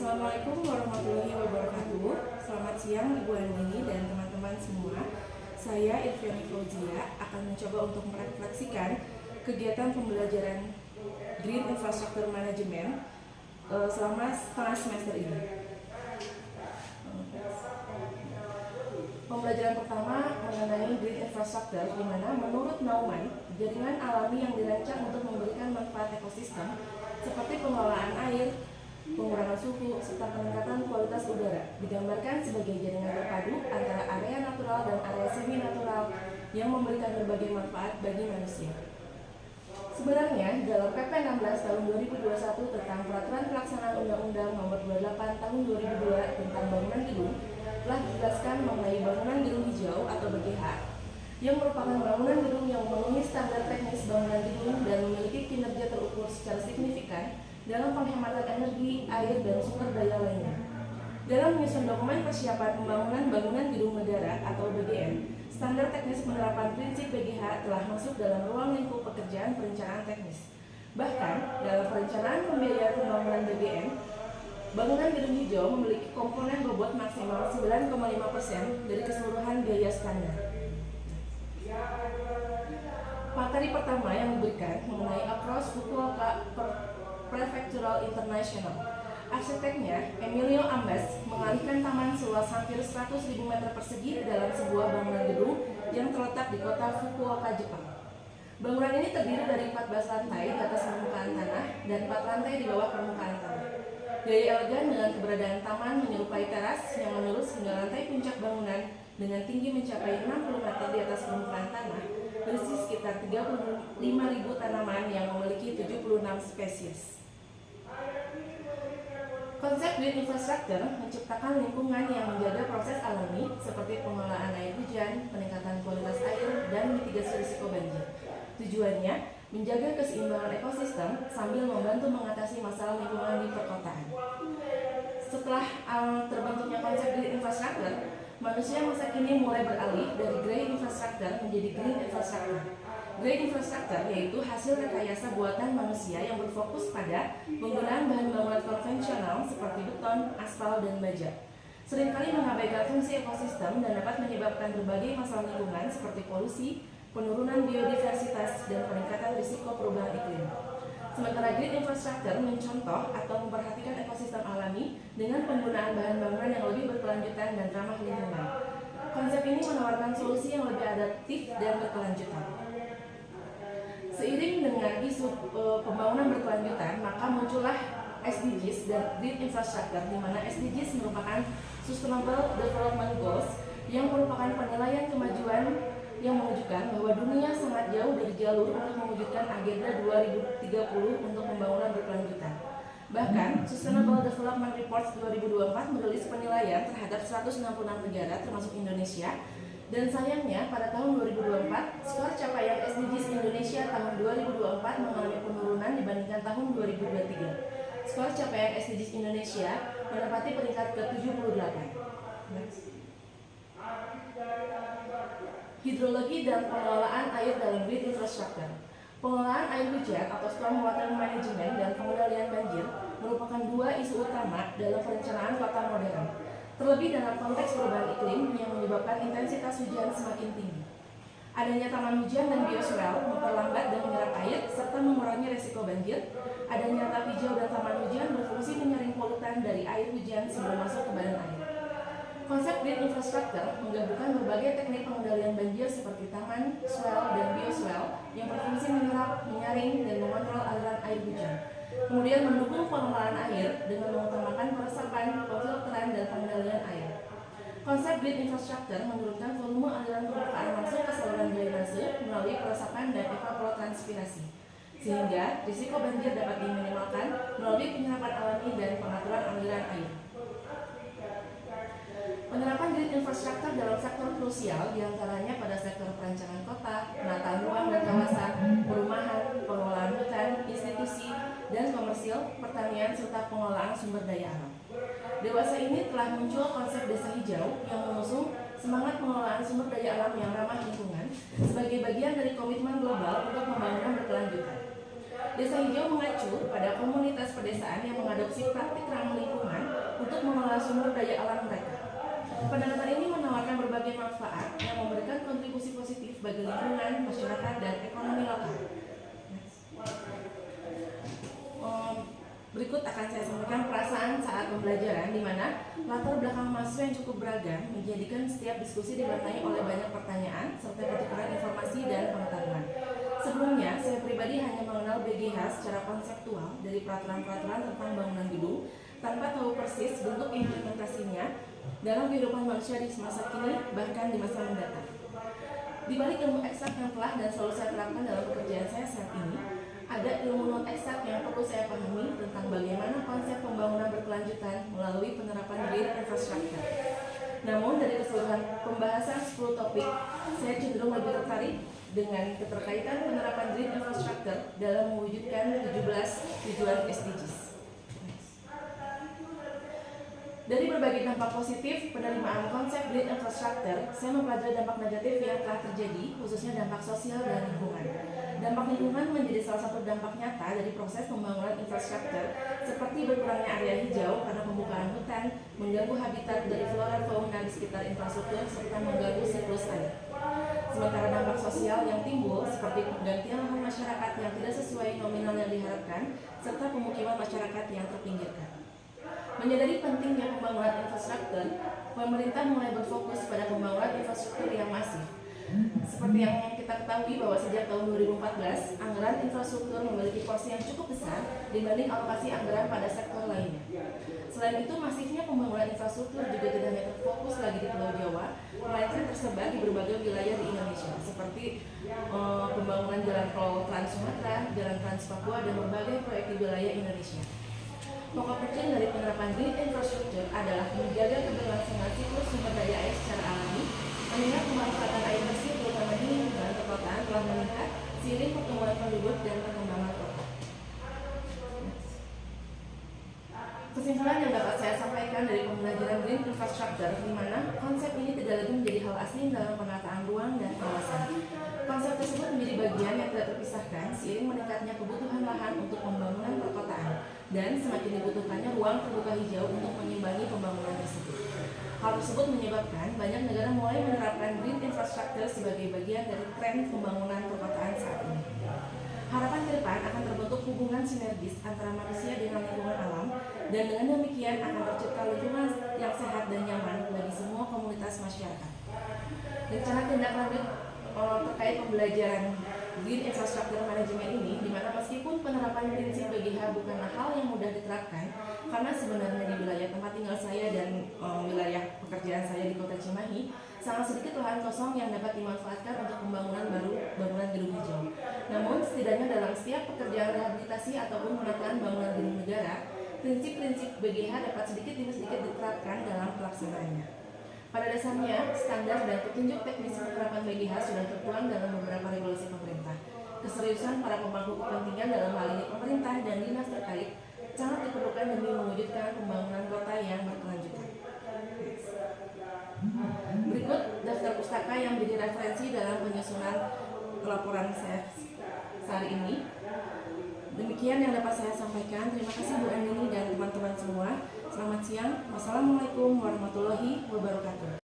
Assalamualaikum warahmatullahi wabarakatuh. Selamat siang Ibu Andini dan teman-teman semua. Saya Irviani Fauzia akan mencoba untuk merefleksikan kegiatan pembelajaran Green Infrastructure Management selama setengah semester ini. Pembelajaran pertama mengenai Green Infrastructure, di mana menurut Naumann, jaringan alami yang dirancang untuk memberikan manfaat ekosistem seperti pengelolaan air, pengurangan suhu, serta peningkatan kualitas udara digambarkan sebagai jaringan terpadu antara area natural dan area semi-natural yang memberikan berbagai manfaat bagi manusia. Sebenarnya, dalam PP 16 tahun 2021 tentang Peraturan Pelaksanaan Undang-Undang Nomor 28 tahun 2002 tentang bangunan gedung telah dijelaskan mengenai bangunan gedung hijau atau BGH yang merupakan bangunan gedung yang memenuhi standar teknis bangunan gedung dan memiliki kinerja terukur secara signifikan dalam penghematan energi, air, dan sumber daya lainnya. Dalam menyusun dokumen persiapan pembangunan bangunan gedung negara atau BGN, standar teknis penerapan prinsip BGH telah masuk dalam ruang lingkup pekerjaan perencanaan teknis. Bahkan, dalam perencanaan pembiayaan pembangunan BGN, bangunan gedung hijau memiliki komponen bobot maksimal 9,5% dari keseluruhan biaya standar. Materi pertama yang diberikan mengenai Approach Fukuoka Prefectural International. Arsiteknya, Emilio Ambas, mengalihkan taman seluas hampir 100.000 meter persegi dalam sebuah bangunan gedung yang terletak di kota Fukuoka, Jepang. Bangunan ini terdiri dari 14 lantai di atas permukaan tanah dan 4 lantai di bawah permukaan tanah. Gaya elegan dengan keberadaan taman menyerupai teras yang menurus hingga lantai puncak bangunan dengan tinggi mencapai 60 meter di atas permukaan tanah, berisi sekitar 35.000 tanaman yang memiliki 76 spesies. Konsep Green Infrastructure menciptakan lingkungan yang menjaga proses alami seperti pengelolaan air hujan, peningkatan kualitas air, dan mitigasi risiko banjir. Tujuannya menjaga keseimbangan ekosistem sambil membantu mengatasi masalah lingkungan di perkotaan. Setelah terbentuknya konsep Green Infrastructure, manusia masa kini mulai beralih dari Grey Infrastructure menjadi Green Infrastructure. Grey Infrastructure yaitu hasil rekayasa buatan manusia yang berfokus pada penggunaan bahan bangunan konvensional seperti beton, aspal, dan baja. Seringkali mengabaikan fungsi ekosistem dan dapat menyebabkan berbagai masalah lingkungan seperti polusi, penurunan biodiversitas, dan peningkatan risiko perubahan iklim. Sementara Green Infrastructure mencontoh atau memperhatikan ekosistem alami dengan penggunaan bahan bangunan yang lebih berkelanjutan dan ramah lingkungan. Konsep ini menawarkan solusi yang lebih adaptif dan berkelanjutan. Seiring dengan isu pembangunan berkelanjutan, maka muncullah SDGs dan Green Infrastructure, di mana SDGs merupakan Sustainable Development Goals yang merupakan penilaian kemajuan yang menunjukkan bahwa dunia sangat jauh dari jalur untuk mewujudkan agenda 2030 untuk pembangunan berkelanjutan. Bahkan, Sustainable Development Report 2024 merilis penilaian terhadap 166 negara termasuk Indonesia. Dan sayangnya, pada tahun 2024, skor capaian SDGs Indonesia tahun 2024 mengalami penurunan dibandingkan tahun 2023. Skor capaian SDGs Indonesia menempati peringkat ke-78. Hidrologi dan pengelolaan air dalam Green Infrastructure. Pengelolaan air hujan atau stormwater management dan pengendalian banjir merupakan dua isu utama dalam perencanaan kota modern. Terlebih dalam konteks perubahan iklim yang menyebabkan intensitas hujan semakin tinggi. Adanya taman hujan dan bioswale memperlambat dan menyerap air serta mengurangi resiko banjir. Adanya atap hijau dan taman hujan berfungsi menyaring polutan dari air hujan sebelum masuk ke badan air. Konsep Green Infrastructure menggabungkan berbagai teknik pengendalian banjir seperti taman, swale, dan bioswale yang berfungsi menyerap, menyaring, dan mengontrol aliran air hujan. Kemudian mendukung pengelolaan air dengan mengutamakan peresapan, pemfilteran, dan pengendalian air. Konsep Green Infrastructure menurunkan volume aliran permukaan masuk ke saluran drainase melalui peresapan dan evapotranspirasi, sehingga risiko banjir dapat diminimalkan melalui penyerapan alami dan pengaturan aliran air. Penerapan Green Infrastructure dalam sektor krusial diantaranya pada sektor perencanaan kota, penataan ruang dan kawasan, perumahan, pengelolaan hutan, institusi, dan komersil, pertanian, serta pengelolaan sumber daya alam. Dewasa ini telah muncul konsep desa hijau yang mengusung semangat pengelolaan sumber daya alam yang ramah lingkungan sebagai bagian dari komitmen global untuk pembangunan berkelanjutan. Desa hijau mengacu pada komunitas pedesaan yang mengadopsi praktik ramah lingkungan untuk mengelola sumber daya alam mereka. Pendekatan ini menawarkan berbagai manfaat yang memberikan kontribusi positif bagi lingkungan, masyarakat, dan ekonomi lokal. Berikut akan saya sampaikan perasaan saat pembelajaran, di mana latar belakang mahasiswa yang cukup beragam menjadikan setiap diskusi diwarnai oleh banyak pertanyaan serta pertukaran informasi dan pengetahuan. Sebelumnya, saya pribadi hanya mengenal BGH secara konseptual dari peraturan-peraturan tentang bangunan gedung, tanpa tahu persis bentuk implementasinya dalam kehidupan manusia di masa kini, bahkan di masa mendatang. Di balik ilmu eksak yang telah dan selalu saya terapkan dalam pekerjaan saya saat ini, ada ilmu non eksak yang perlu saya pahami tentang bagaimana konsep pembangunan berkelanjutan melalui penerapan green infrastructure. Namun dari keseluruhan pembahasan 10 topik, saya cenderung lebih tertarik dengan keterkaitan penerapan green infrastructure dalam mewujudkan 17 tujuan SDGs. Dari berbagai dampak positif penerimaan konsep green infrastructure, saya mempelajari dampak negatif yang telah terjadi, khususnya dampak sosial dan lingkungan. Dampak lingkungan menjadi salah satu dampak nyata dari proses pembangunan infrastruktur, seperti berkurangnya area hijau karena pembukaan hutan, mengganggu habitat dari flora fauna di sekitar infrastruktur, serta mengganggu siklus air. Sementara dampak sosial yang timbul, seperti penggantian lahan masyarakat yang tidak sesuai nominal yang diharapkan, serta pemukiman masyarakat yang terpinggirkan. Menyadari pentingnya pembangunan infrastruktur, pemerintah mulai berfokus pada pembangunan infrastruktur yang masif. Seperti yang kita ketahui bahwa sejak tahun 2014, anggaran infrastruktur memiliki porsi yang cukup besar dibanding alokasi anggaran pada sektor lainnya. Selain itu, masifnya pembangunan infrastruktur juga tidak hanya terfokus lagi di Pulau Jawa, melainkan tersebar di berbagai wilayah di Indonesia, seperti pembangunan jalan tol Trans Sumatera, jalan Trans Papua, dan berbagai proyek di wilayah Indonesia. Pokok penting dari penerapan green infrastructure adalah menjaga keberlangsungan siklus sumber daya air secara alami, mengingat pemanfaatan air bersih terutama di lingkungan perkotaan telah meningkat seiring pertumbuhan penduduk dan perkembangan kota. Kesimpulan yang dapat saya sampaikan dari pembelajaran green infrastructure, di mana konsep ini tidak lagi menjadi hal asing dalam penataan ruang dan kawasan. Konsep tersebut menjadi bagian yang tidak terpisahkan seiring meningkatnya kebutuhan lahan untuk pembangunan perkotaan dan semakin dibutuhkannya ruang terbuka hijau untuk mengimbangi pembangunan tersebut. Hal tersebut menyebabkan banyak negara mulai menerapkan green infrastructure sebagai bagian dari tren pembangunan perkotaan saat ini. Harapan ke depan akan terbentuk hubungan sinergis antara manusia dengan lingkungan alam, dan dengan demikian akan tercipta lingkungan yang sehat dan nyaman bagi semua komunitas masyarakat. Rencana tindak lanjut terkait pembelajaran Green Infrastructure Management ini, di mana meskipun penerapan prinsip BGH bukanlah hal yang mudah diterapkan, karena sebenarnya di wilayah tempat tinggal saya dan wilayah pekerjaan saya di Kota Cimahi, sangat sedikit lahan kosong yang dapat dimanfaatkan untuk pembangunan bangunan gedung hijau. Namun setidaknya dalam setiap pekerjaan rehabilitasi ataupun penataan bangunan gedung negara, prinsip-prinsip BGH dapat sedikit demi sedikit diterapkan dalam pelaksanaannya. Pada dasarnya, standar dan petunjuk teknis penerapan BGH sudah tertuang dalam beberapa regulasi pemerintah. Keseriusan para pemangku kepentingan dalam hal ini pemerintah dan dinas terkait sangat diperlukan demi mewujudkan pembangunan kota yang berkelanjutan. Berikut daftar pustaka yang menjadi referensi dalam penyusunan laporan saya hari ini. Demikian yang dapat saya sampaikan. Terima kasih Bu Andini dan teman-teman semua. Selamat siang. Wassalamualaikum warahmatullahi wabarakatuh.